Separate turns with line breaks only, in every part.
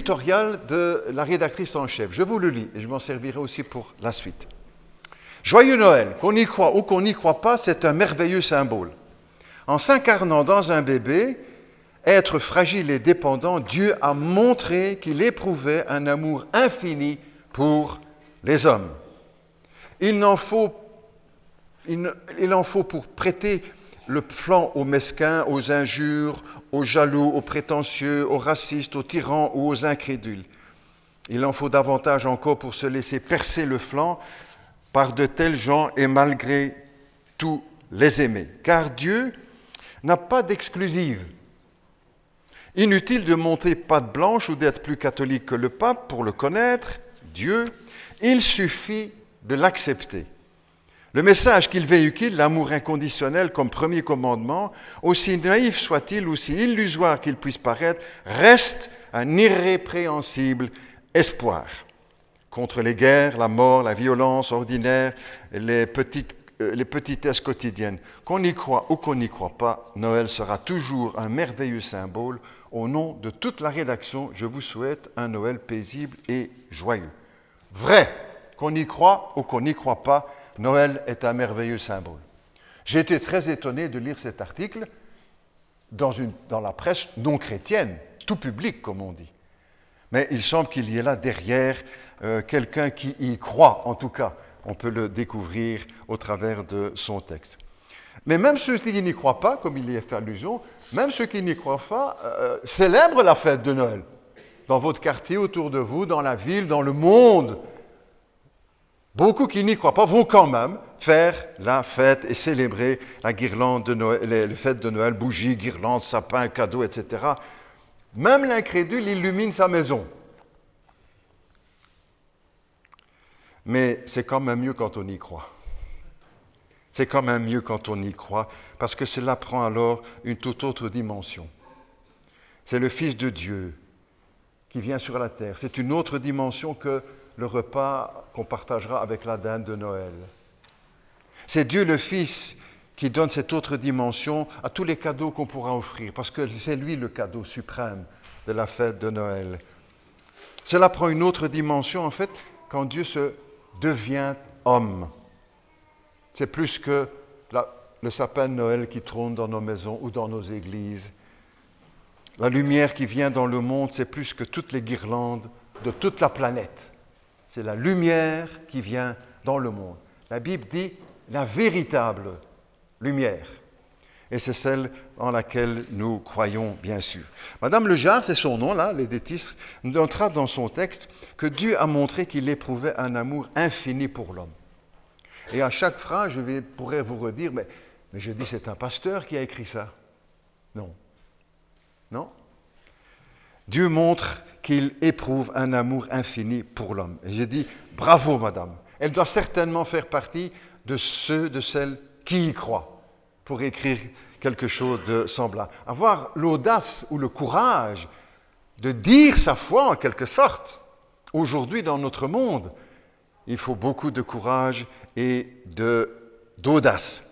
l'éditorial de la rédactrice en chef. Je vous le lis et je m'en servirai aussi pour la suite. Joyeux Noël, qu'on y croit ou qu'on n'y croit pas, c'est un merveilleux symbole. En s'incarnant dans un bébé, être fragile et dépendant, Dieu a montré qu'il éprouvait un amour infini pour les hommes. Il en faut pour prêter le flanc aux mesquins, aux injures, aux jaloux, aux prétentieux, aux racistes, aux tyrans ou aux incrédules. Il en faut davantage encore pour se laisser percer le flanc par de tels gens et malgré tout les aimer. Car Dieu n'a pas d'exclusive. Inutile de monter patte blanche ou d'être plus catholique que le pape pour le connaître, Dieu, il suffit de l'accepter. Le message qu'il véhicule, l'amour inconditionnel comme premier commandement, aussi naïf soit-il, aussi illusoire qu'il puisse paraître, reste un irrépréhensible espoir. Contre les guerres, la mort, la violence ordinaire, les petitesses quotidiennes. Qu'on y croit ou qu'on n'y croit pas, Noël sera toujours un merveilleux symbole. Au nom de toute la rédaction, je vous souhaite un Noël paisible et joyeux. Vrai, qu'on y croit ou qu'on n'y croit pas, Noël est un merveilleux symbole. J'ai été très étonné de lire cet article dans la presse non chrétienne, tout public comme on dit. Mais il semble qu'il y ait là derrière quelqu'un qui y croit, en tout cas. On peut le découvrir au travers de son texte. Mais même ceux qui n'y croient pas, comme il y est fait allusion, même ceux qui n'y croient pas célèbrent la fête de Noël. Dans votre quartier, autour de vous, dans la ville, dans le monde. Beaucoup qui n'y croient pas vont quand même faire la fête et célébrer la guirlande de Noël, les fêtes de Noël, bougies, guirlandes, sapins, cadeaux, etc. Même l'incrédule illumine sa maison. Mais c'est quand même mieux quand on y croit. C'est quand même mieux quand on y croit, parce que cela prend alors une toute autre dimension. C'est le Fils de Dieu qui vient sur la terre. C'est une autre dimension que le repas qu'on partagera avec la dinde de Noël. C'est Dieu le Fils qui donne cette autre dimension à tous les cadeaux qu'on pourra offrir, parce que c'est lui le cadeau suprême de la fête de Noël. Cela prend une autre dimension, en fait, quand Dieu se devient homme. C'est plus que le sapin de Noël qui trône dans nos maisons ou dans nos églises. La lumière qui vient dans le monde, c'est plus que toutes les guirlandes de toute la planète. C'est la lumière qui vient dans le monde. La Bible dit la véritable lumière. Et c'est celle en laquelle nous croyons, bien sûr. Madame Lejar, c'est son nom, là, l'édétiste, nous notera dans son texte que Dieu a montré qu'il éprouvait un amour infini pour l'homme. Et à chaque phrase, je pourrais vous redire, mais je dis, c'est un pasteur qui a écrit ça. Non. Non. Dieu montre qu'il éprouve un amour infini pour l'homme. Et j'ai dit, bravo, madame. Elle doit certainement faire partie de celles qui y croient, pour écrire quelque chose de semblable. Avoir l'audace ou le courage de dire sa foi, en quelque sorte. Aujourd'hui, dans notre monde, il faut beaucoup de courage et d'audace.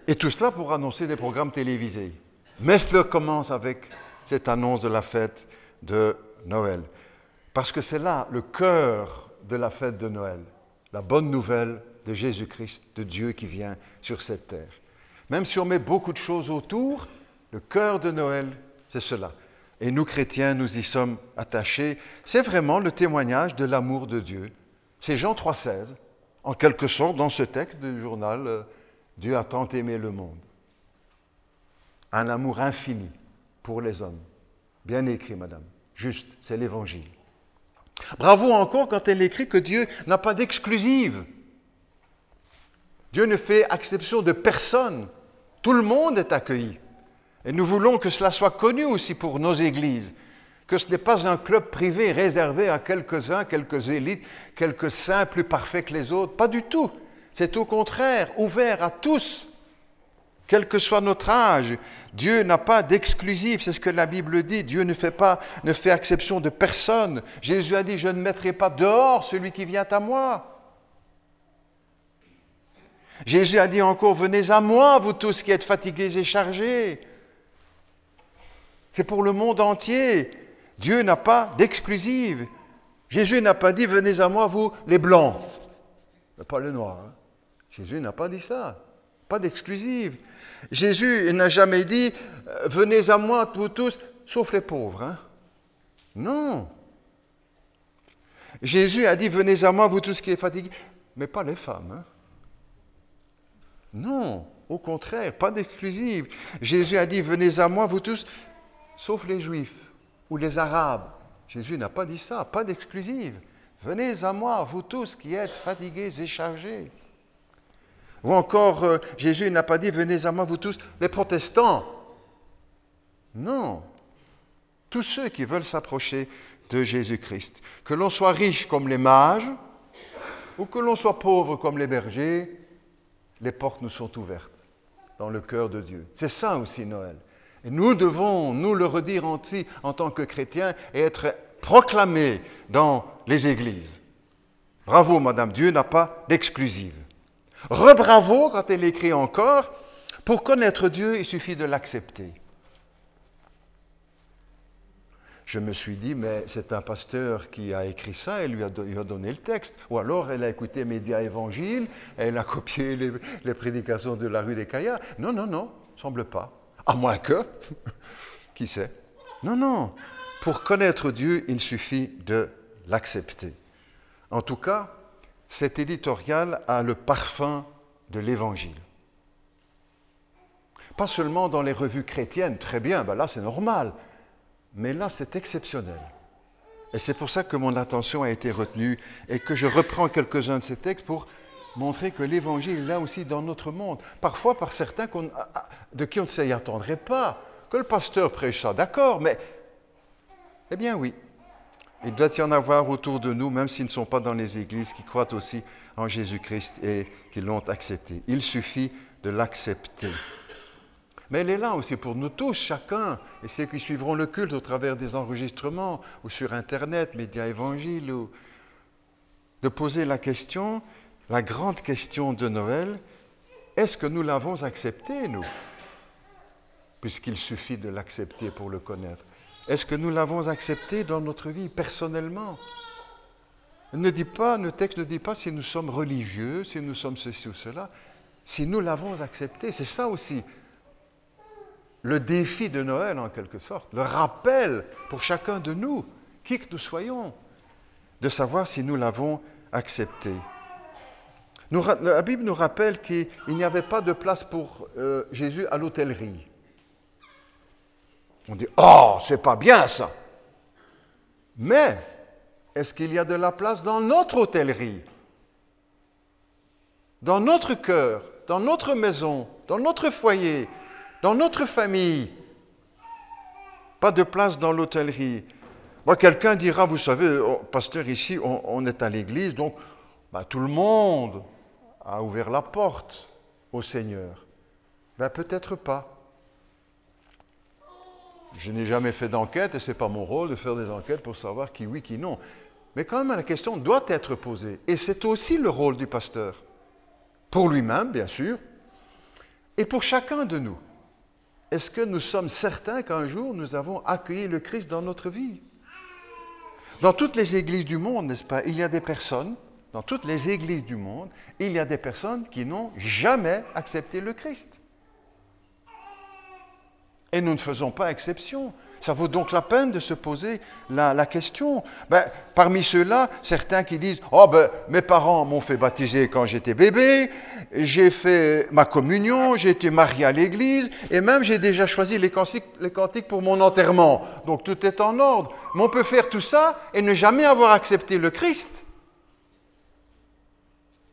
Et tout cela pour annoncer des programmes télévisés. Mais cela commence avec cette annonce de la fête de Noël. Parce que c'est là le cœur de la fête de Noël, la bonne nouvelle de Jésus-Christ, de Dieu qui vient sur cette terre. Même si on met beaucoup de choses autour, le cœur de Noël, c'est cela. Et nous, chrétiens, nous y sommes attachés. C'est vraiment le témoignage de l'amour de Dieu. C'est Jean 3,16, en quelque sorte, dans ce texte du journal, Dieu a tant aimé le monde. Un amour infini pour les hommes. Bien écrit, madame. Juste, c'est l'Évangile. Bravo encore quand elle écrit que Dieu n'a pas d'exclusive. Dieu ne fait exception de personne. Tout le monde est accueilli. Et nous voulons que cela soit connu aussi pour nos églises, que ce n'est pas un club privé réservé à quelques-uns, quelques élites, quelques saints plus parfaits que les autres. Pas du tout. C'est au contraire ouvert à tous, quel que soit notre âge. Dieu n'a pas d'exclusif, c'est ce que la Bible dit. Dieu ne fait exception de personne. Jésus a dit, je ne mettrai pas dehors celui qui vient à moi. Jésus a dit encore, venez à moi, vous tous qui êtes fatigués et chargés. C'est pour le monde entier. Dieu n'a pas d'exclusive. Jésus n'a pas dit « Venez à moi, vous, les blancs ». Pas les noirs. Hein. Jésus n'a pas dit ça. Pas d'exclusive. Jésus n'a jamais dit « Venez à moi, vous tous, sauf les pauvres. Hein. » Non. Jésus a dit « Venez à moi, vous tous qui êtes fatigués. » Mais pas les femmes. Hein. Non, au contraire, pas d'exclusive. Jésus a dit « Venez à moi, vous tous, sauf les Juifs ou les Arabes. » Jésus n'a pas dit ça, pas d'exclusive. « Venez à moi, vous tous qui êtes fatigués et chargés. » Ou encore, Jésus n'a pas dit « Venez à moi, vous tous, les protestants. » Non. Tous ceux qui veulent s'approcher de Jésus-Christ. Que l'on soit riche comme les mages, ou que l'on soit pauvre comme les bergers, les portes nous sont ouvertes dans le cœur de Dieu. C'est ça aussi Noël. Et nous devons nous le redire aussi en tant que chrétiens et être proclamés dans les églises. Bravo, Madame, Dieu n'a pas d'exclusive. Rebravo, quand elle écrit encore, pour connaître Dieu, il suffit de l'accepter. Je me suis dit, mais c'est un pasteur qui a écrit ça, elle lui a donné le texte. Ou alors elle a écouté Média Évangile, elle a copié les prédications de la rue des Caillards. Non, non, non, semble pas. À moins que, qui sait? Non, non. Pour connaître Dieu, il suffit de l'accepter. En tout cas, cet éditorial a le parfum de l'Évangile. Pas seulement dans les revues chrétiennes, très bien, ben là c'est normal. Mais là, c'est exceptionnel. Et c'est pour ça que mon attention a été retenue et que je reprends quelques-uns de ces textes pour montrer que l'Évangile est là aussi dans notre monde. Parfois par certains de qui on ne s'y attendrait pas. Que le pasteur prêche ça, d'accord, mais... Eh bien oui, il doit y en avoir autour de nous, même s'ils ne sont pas dans les églises, qui croient aussi en Jésus-Christ et qui l'ont accepté. Il suffit de l'accepter. Mais elle est là aussi pour nous tous, chacun, et ceux qui suivront le culte au travers des enregistrements, ou sur Internet, Média Évangile, ou de poser la question, la grande question de Noël, est-ce que nous l'avons accepté, nous? Puisqu'il suffit de l'accepter pour le connaître. Est-ce que nous l'avons accepté dans notre vie, personnellement? Le texte ne dit pas si nous sommes religieux, si nous sommes ceci ou cela, si nous l'avons accepté, c'est ça aussi. Le défi de Noël, en quelque sorte, le rappel pour chacun de nous, qui que nous soyons, de savoir si nous l'avons accepté. La Bible nous rappelle qu'il n'y avait pas de place pour Jésus à l'hôtellerie. On dit « Oh, c'est pas bien ça !» Mais, est-ce qu'il y a de la place dans notre hôtellerie, dans notre cœur, dans notre maison, dans notre foyer, dans notre famille? Pas de place dans l'hôtellerie. Bon, quelqu'un dira, vous savez, pasteur, ici, on est à l'église, donc tout le monde a ouvert la porte au Seigneur. Peut-être pas. Je n'ai jamais fait d'enquête et ce n'est pas mon rôle de faire des enquêtes pour savoir qui oui, qui non. Mais quand même, la question doit être posée. Et c'est aussi le rôle du pasteur. Pour lui-même, bien sûr, et pour chacun de nous. Est-ce que nous sommes certains qu'un jour, nous avons accueilli le Christ dans notre vie? Dans toutes les églises du monde, n'est-ce pas, il y a des personnes, dans toutes les églises du monde, il y a des personnes qui n'ont jamais accepté le Christ. Et nous ne faisons pas exception. Ça vaut donc la peine de se poser la question. Parmi ceux-là, certains qui disent « Oh, mes parents m'ont fait baptiser quand j'étais bébé, j'ai fait ma communion, j'ai été marié à l'église, et même j'ai déjà choisi les cantiques pour mon enterrement. Donc tout est en ordre. Mais on peut faire tout ça et ne jamais avoir accepté le Christ.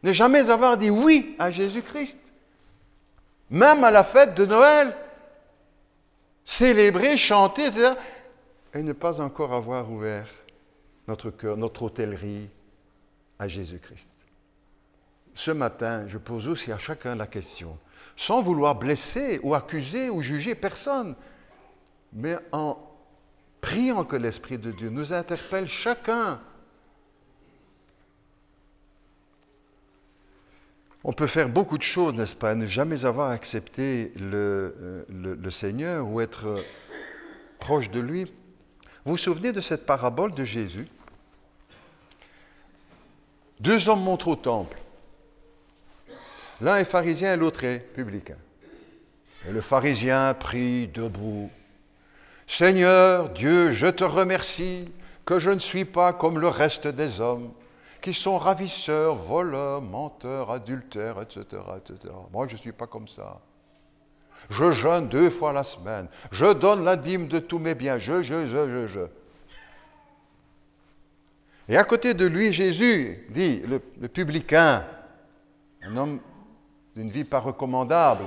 Ne jamais avoir dit oui à Jésus-Christ. Même à la fête de Noël. Célébrer, chanter, etc. Et ne pas encore avoir ouvert notre cœur, notre hôtellerie à Jésus-Christ. Ce matin, je pose aussi à chacun la question, sans vouloir blesser ou accuser ou juger personne, mais en priant que l'Esprit de Dieu nous interpelle chacun. On peut faire beaucoup de choses, n'est-ce pas, ne jamais avoir accepté le Seigneur ou être proche de lui. Vous vous souvenez de cette parabole de Jésus? Deux hommes montent au temple. L'un est pharisien et l'autre est publicain. Et le pharisien prie debout. « Seigneur Dieu, je te remercie que je ne suis pas comme le reste des hommes, qui sont ravisseurs, voleurs, menteurs, adultères, etc., etc. Moi, je ne suis pas comme ça. Je jeûne 2 fois la semaine. Je donne la dîme de tous mes biens. Je. Et à côté de lui, Jésus dit, le publicain, un homme d'une vie pas recommandable,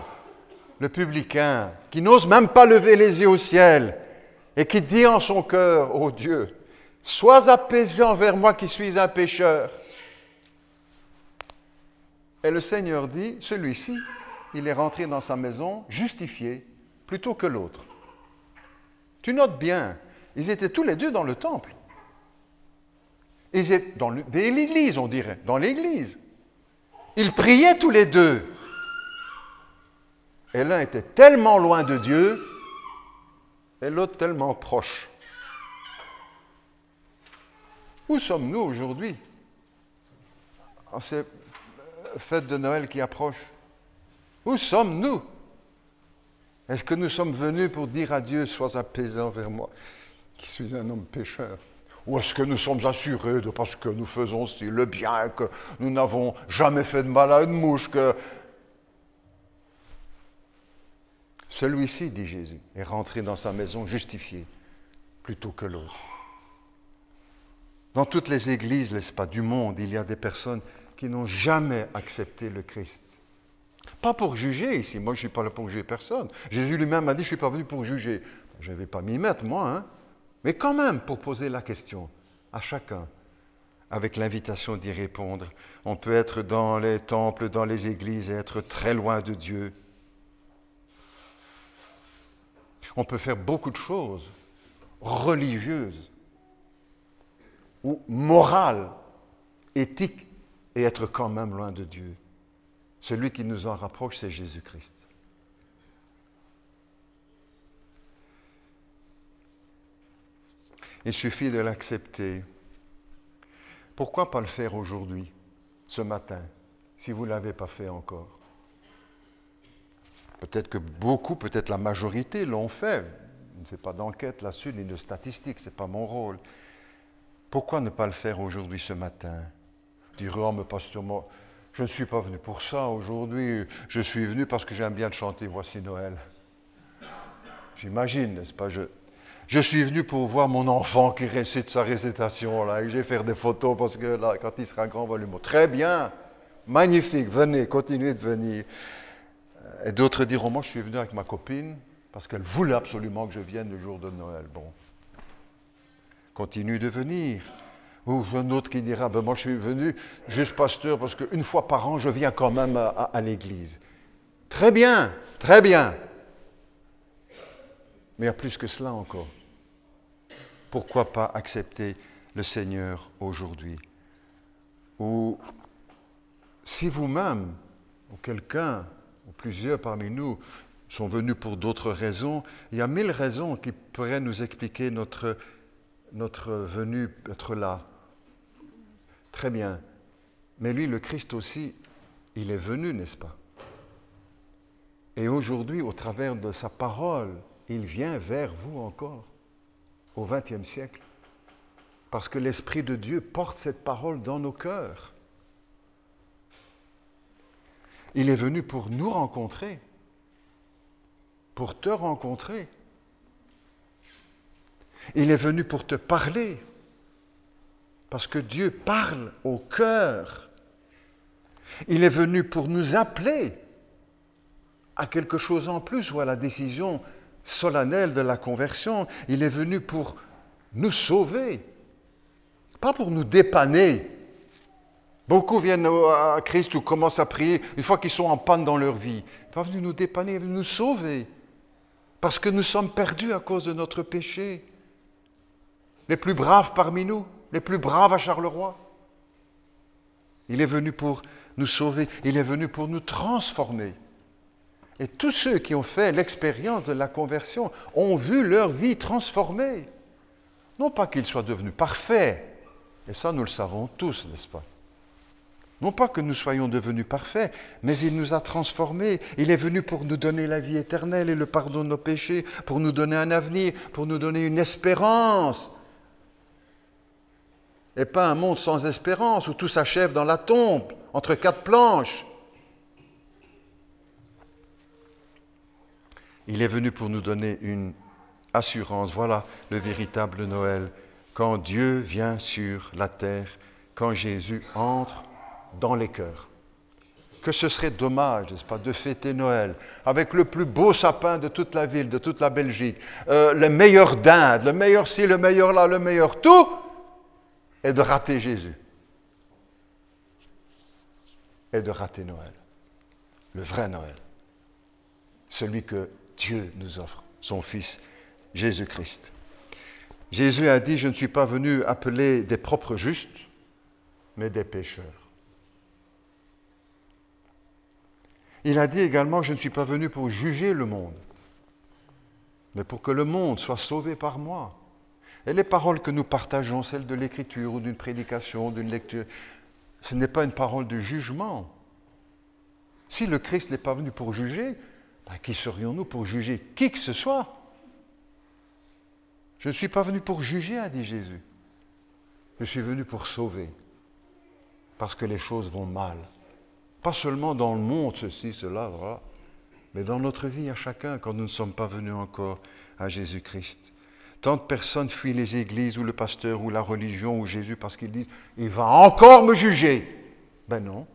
le publicain, qui n'ose même pas lever les yeux au ciel et qui dit en son cœur, ô Dieu, sois apaisé envers moi qui suis un pécheur. Et le Seigneur dit, celui-ci, il est rentré dans sa maison justifié plutôt que l'autre. Tu notes bien, ils étaient tous les deux dans le temple. Ils étaient dans l'église, on dirait, dans l'église. Ils priaient tous les deux. Et l'un était tellement loin de Dieu et l'autre tellement proche. Où sommes-nous aujourd'hui, en ces fêtes de Noël qui approchent? Où sommes-nous? Est-ce que nous sommes venus pour dire à Dieu, sois apaisé envers moi, qui suis un homme pécheur? Ou est-ce que nous sommes assurés de parce que nous faisons le bien, que nous n'avons jamais fait de mal à une mouche, que... Celui-ci, dit Jésus, est rentré dans sa maison justifié plutôt que l'autre. Dans toutes les églises, n'est-ce pas, du monde, il y a des personnes qui n'ont jamais accepté le Christ. Pas pour juger ici, moi je ne suis pas là pour juger personne. Jésus lui-même a dit, je ne suis pas venu pour juger. Je ne vais pas m'y mettre, moi, hein. Mais quand même, pour poser la question à chacun, avec l'invitation d'y répondre. On peut être dans les temples, dans les églises et être très loin de Dieu. On peut faire beaucoup de choses religieuses ou morales, éthiques, et être quand même loin de Dieu. Celui qui nous en rapproche, c'est Jésus-Christ. Il suffit de l'accepter. Pourquoi pas le faire aujourd'hui, ce matin, si vous ne l'avez pas fait encore? Peut-être que beaucoup, peut-être la majorité l'ont fait. Je ne fais pas d'enquête là-dessus, ni de statistiques, ce n'est pas mon rôle. Pourquoi ne pas le faire aujourd'hui, ce matin? Dire, oh, mais pasteur, moi, je ne suis pas venu pour ça aujourd'hui, je suis venu parce que j'aime bien de chanter « Voici Noël ». J'imagine, n'est-ce pas? Je suis venu pour voir mon enfant qui récite sa récitation, là, et je vais faire des photos parce que là, quand il sera grand, on va lui montrer. Très bien, magnifique, venez, continuez de venir. Et d'autres diront, moi je suis venu avec ma copine parce qu'elle voulait absolument que je vienne le jour de Noël. Bon, continue de venir. Ou un autre qui dira, ben moi je suis venu juste pasteur parce qu'une fois par an, je viens quand même à l'église. Très bien, très bien. Mais il y a plus que cela encore. Pourquoi pas accepter le Seigneur aujourd'hui? Ou si vous-même, ou quelqu'un, ou plusieurs parmi nous, sont venus pour d'autres raisons, il y a 1000 raisons qui pourraient nous expliquer notre venue être là. Très bien. Mais lui, le Christ aussi, il est venu, n'est-ce pas? Et aujourd'hui, au travers de sa parole, il vient vers vous encore, au XXe siècle, parce que l'Esprit de Dieu porte cette parole dans nos cœurs. Il est venu pour nous rencontrer, pour te rencontrer. Il est venu pour te parler, parce que Dieu parle au cœur. Il est venu pour nous appeler à quelque chose en plus ou à la décision solennelle de la conversion. Il est venu pour nous sauver, pas pour nous dépanner. Beaucoup viennent à Christ ou commencent à prier une fois qu'ils sont en panne dans leur vie. Il n'est pas venu nous dépanner, il est venu nous sauver. Parce que nous sommes perdus à cause de notre péché. Les plus braves parmi nous, les plus braves à Charleroi. Il est venu pour nous sauver, il est venu pour nous transformer. Et tous ceux qui ont fait l'expérience de la conversion ont vu leur vie transformée. Non pas qu'il soit devenu parfait, et ça nous le savons tous, n'est-ce pas? Non pas que nous soyons devenus parfaits, mais il nous a transformés. Il est venu pour nous donner la vie éternelle et le pardon de nos péchés, pour nous donner un avenir, pour nous donner une espérance. Et pas un monde sans espérance, où tout s'achève dans la tombe, entre quatre planches. Il est venu pour nous donner une assurance. Voilà le véritable Noël. Quand Dieu vient sur la terre, quand Jésus entre dans les cœurs. Que ce serait dommage, n'est-ce pas, de fêter Noël avec le plus beau sapin de toute la ville, de toute la Belgique, le meilleur dinde, le meilleur ci, le meilleur là, le meilleur tout, et de rater Jésus. Et de rater Noël. Le vrai Noël. Celui que Dieu nous offre, son Fils Jésus-Christ. Jésus a dit, je ne suis pas venu appeler des propres justes, mais des pécheurs. Il a dit également, je ne suis pas venu pour juger le monde, mais pour que le monde soit sauvé par moi. Et les paroles que nous partageons, celles de l'Écriture ou d'une prédication, d'une lecture, ce n'est pas une parole de jugement. Si le Christ n'est pas venu pour juger, qui serions-nous pour juger qui que ce soit? Je ne suis pas venu pour juger, a dit Jésus. Je suis venu pour sauver, parce que les choses vont mal. Pas seulement dans le monde, ceci, cela, voilà, mais dans notre vie à chacun, quand nous ne sommes pas venus encore à Jésus-Christ. Tant de personnes fuient les églises, ou le pasteur, ou la religion, ou Jésus, parce qu'ils disent « il va encore me juger ». Ben non,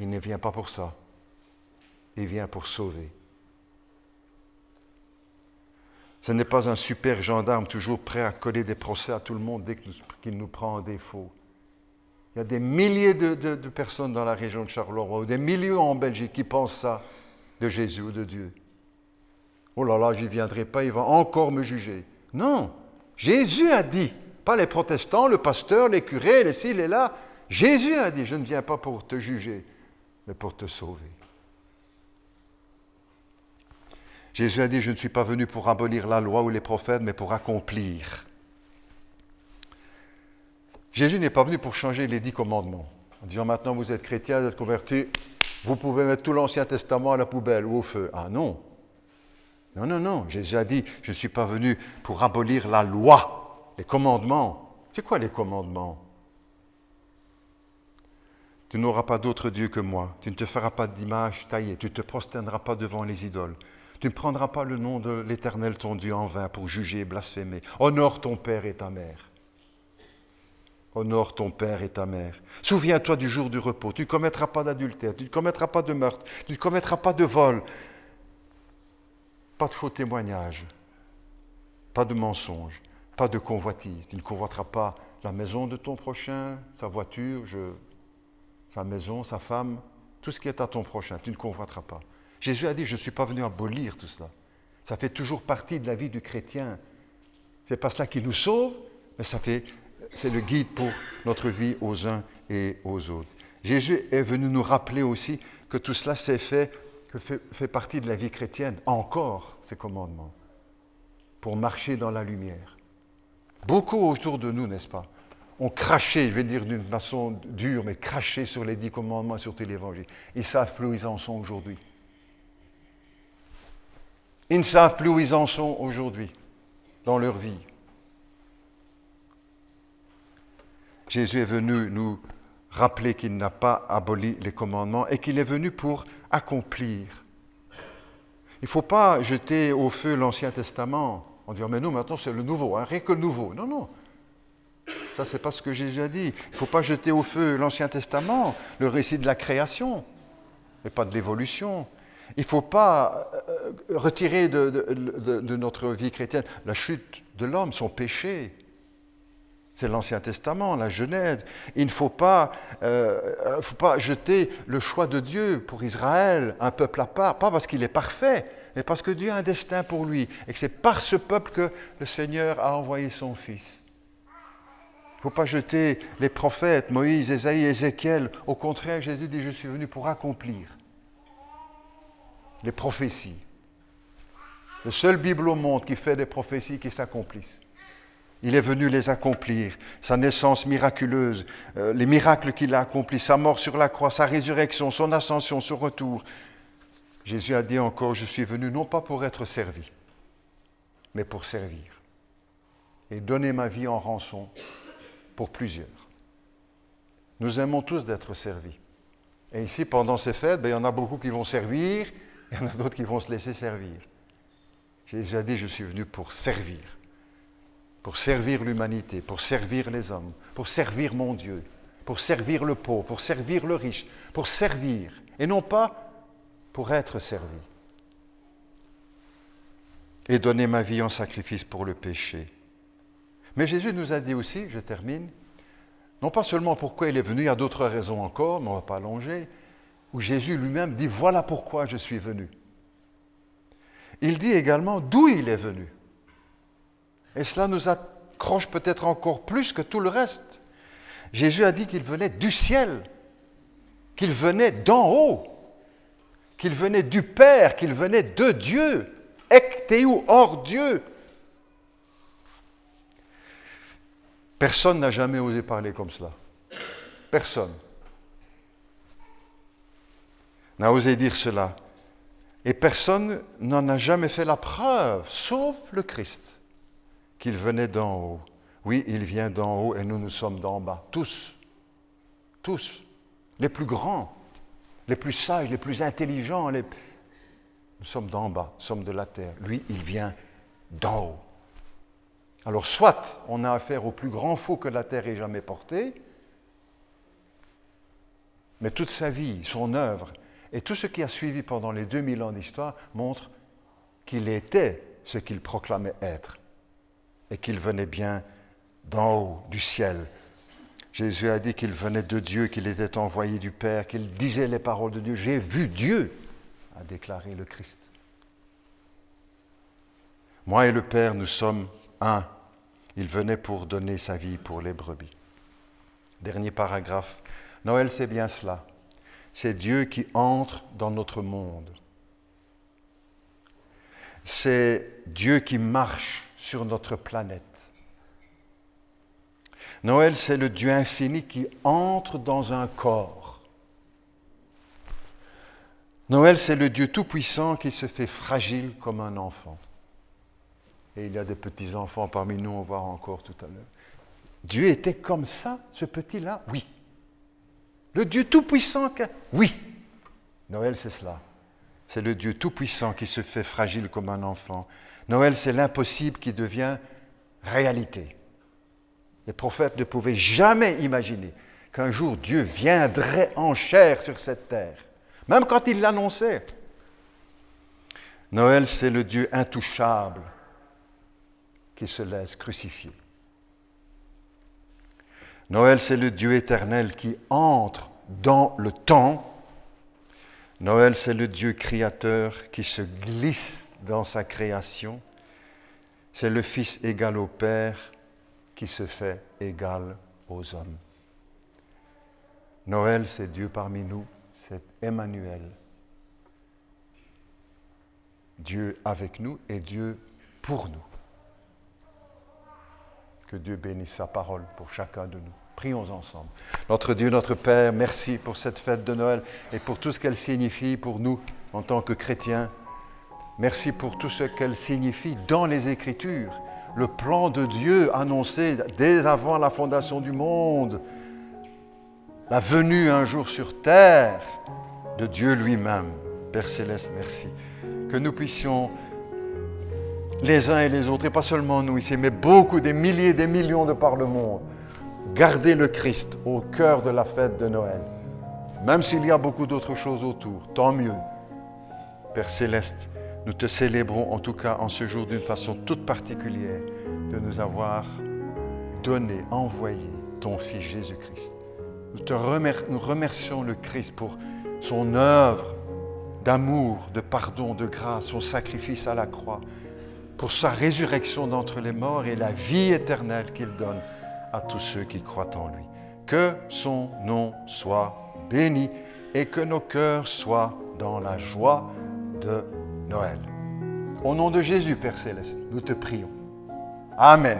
il ne vient pas pour ça. Il vient pour sauver. Ce n'est pas un super gendarme toujours prêt à coller des procès à tout le monde dès qu'il nous prend en défaut. Il y a des milliers de personnes dans la région de Charleroi, ou des millions en Belgique qui pensent ça de Jésus ou de Dieu. Oh là là, j'y viendrai pas, il va encore me juger. Non, Jésus a dit, pas les protestants, le pasteur, les curés, les ci, les là. Jésus a dit, je ne viens pas pour te juger, mais pour te sauver. Jésus a dit, je ne suis pas venu pour abolir la loi ou les prophètes, mais pour accomplir. Jésus n'est pas venu pour changer les 10 commandements. En disant, maintenant vous êtes chrétien, vous êtes convertis, vous pouvez mettre tout l'Ancien Testament à la poubelle ou au feu. Ah non. Non, non, non. Jésus a dit, je ne suis pas venu pour abolir la loi, les commandements. C'est quoi les commandements? Tu n'auras pas d'autre Dieu que moi. Tu ne te feras pas d'image taillée. Tu ne te prosterneras pas devant les idoles. Tu ne prendras pas le nom de l'Éternel ton Dieu en vain pour juger et blasphémer. Honore ton père et ta mère. Honore ton père et ta mère. Souviens-toi du jour du repos. Tu ne commettras pas d'adultère. Tu ne commettras pas de meurtre. Tu ne commettras pas de vol. Pas de faux témoignages. Pas de mensonges. Pas de convoitise. Tu ne convoiteras pas la maison de ton prochain, sa voiture, sa maison, sa femme, tout ce qui est à ton prochain. Tu ne convoiteras pas. Jésus a dit, je ne suis pas venu abolir tout cela. Ça fait toujours partie de la vie du chrétien. Ce n'est pas cela qui nous sauve, mais c'est le guide pour notre vie aux uns et aux autres. Jésus est venu nous rappeler aussi que tout cela fait partie de la vie chrétienne, encore ces commandements, pour marcher dans la lumière. Beaucoup autour de nous, n'est-ce pas, ont craché, je vais dire d'une façon dure, mais craché sur les 10 commandements et sur tout l'Évangile. Ils savent plus où ils en sont aujourd'hui. Ils ne savent plus où ils en sont aujourd'hui, dans leur vie. Jésus est venu nous rappeler qu'il n'a pas aboli les commandements et qu'il est venu pour accomplir. Il ne faut pas jeter au feu l'Ancien Testament en disant « mais nous, maintenant, c'est le nouveau, hein, rien que le nouveau ». Non, non. Ça, ce n'est pas ce que Jésus a dit. Il ne faut pas jeter au feu l'Ancien Testament, le récit de la création, mais pas de l'évolution. Il ne faut pas retirer de notre vie chrétienne la chute de l'homme, son péché. C'est l'Ancien Testament, la Genèse. Il ne faut pas jeter le choix de Dieu pour Israël, un peuple à part, pas parce qu'il est parfait, mais parce que Dieu a un destin pour lui, et que c'est par ce peuple que le Seigneur a envoyé son Fils. Il ne faut pas jeter les prophètes, Moïse, Ésaïe, Ézéchiel. Au contraire, Jésus dit, je suis venu pour accomplir les prophéties. Le seul Bible au monde qui fait des prophéties qui s'accomplissent. Il est venu les accomplir. Sa naissance miraculeuse, les miracles qu'il a accomplis, sa mort sur la croix, sa résurrection, son ascension, son retour. Jésus a dit encore, je suis venu non pas pour être servi, mais pour servir. Et donner ma vie en rançon pour plusieurs. Nous aimons tous d'être servis. Et ici, pendant ces fêtes, il y en a beaucoup qui vont servir, il y en a d'autres qui vont se laisser servir. Jésus a dit, je suis venu pour servir l'humanité, pour servir les hommes, pour servir mon Dieu, pour servir le pauvre, pour servir le riche, pour servir, et non pas pour être servi. Et donner ma vie en sacrifice pour le péché. Mais Jésus nous a dit aussi, je termine, non pas seulement pourquoi il est venu, il y a d'autres raisons encore, mais on ne va pas allonger, où Jésus lui-même dit, voilà pourquoi je suis venu. Il dit également d'où il est venu. Et cela nous accroche peut-être encore plus que tout le reste. Jésus a dit qu'il venait du ciel, qu'il venait d'en haut, qu'il venait du Père, qu'il venait de Dieu, ek théou, hors Dieu. Personne n'a jamais osé parler comme cela. Personne n'a osé dire cela. Et personne n'en a jamais fait la preuve, sauf le Christ, qu'il venait d'en haut. Oui, il vient d'en haut et nous sommes d'en bas. Tous. Tous. Les plus grands, les plus sages, les plus intelligents. Nous sommes d'en bas, nous sommes de la terre. Lui, il vient d'en haut. Alors, soit on a affaire au plus grand faux que la terre ait jamais porté, mais toute sa vie, son œuvre, et tout ce qui a suivi pendant les 2000 ans d'histoire montre qu'il était ce qu'il proclamait être et qu'il venait bien d'en haut, du ciel. Jésus a dit qu'il venait de Dieu, qu'il était envoyé du Père, qu'il disait les paroles de Dieu. J'ai vu Dieu, a déclaré le Christ. Moi et le Père, nous sommes un. Il venait pour donner sa vie pour les brebis. Dernier paragraphe. Noël, c'est bien cela. C'est Dieu qui entre dans notre monde. C'est Dieu qui marche sur notre planète. Noël, c'est le Dieu infini qui entre dans un corps. Noël, c'est le Dieu tout-puissant qui se fait fragile comme un enfant. Et il y a des petits-enfants parmi nous, on va voir encore tout à l'heure. Dieu était comme ça, ce petit-là? Oui. Le Dieu tout-puissant? Oui. Noël, c'est cela. C'est le Dieu tout-puissant qui se fait fragile comme un enfant. Noël, c'est l'impossible qui devient réalité. Les prophètes ne pouvaient jamais imaginer qu'un jour Dieu viendrait en chair sur cette terre, même quand il l'annonçait. Noël, c'est le Dieu intouchable qui se laisse crucifier. Noël, c'est le Dieu éternel qui entre dans le temps. Noël, c'est le Dieu créateur qui se glisse dans sa création. C'est le Fils égal au Père qui se fait égal aux hommes. Noël, c'est Dieu parmi nous, c'est Emmanuel. Dieu avec nous et Dieu pour nous. Que Dieu bénisse sa parole pour chacun de nous. Prions ensemble. Notre Dieu, notre Père, merci pour cette fête de Noël et pour tout ce qu'elle signifie pour nous en tant que chrétiens. Merci pour tout ce qu'elle signifie dans les Écritures, le plan de Dieu annoncé dès avant la fondation du monde, la venue un jour sur terre de Dieu lui-même. Père Céleste, merci. Que nous puissions, les uns et les autres, et pas seulement nous ici, mais beaucoup, des milliers, des millions de par le monde, garder le Christ au cœur de la fête de Noël. Même s'il y a beaucoup d'autres choses autour, tant mieux. Père Céleste, nous te célébrons en tout cas en ce jour d'une façon toute particulière de nous avoir donné, envoyé ton Fils Jésus-Christ. Nous remercions le Christ pour son œuvre d'amour, de pardon, de grâce, son sacrifice à la croix, pour sa résurrection d'entre les morts et la vie éternelle qu'il donne à tous ceux qui croient en lui. Que son nom soit béni et que nos cœurs soient dans la joie de Noël. Au nom de Jésus, Père Céleste, nous te prions. Amen.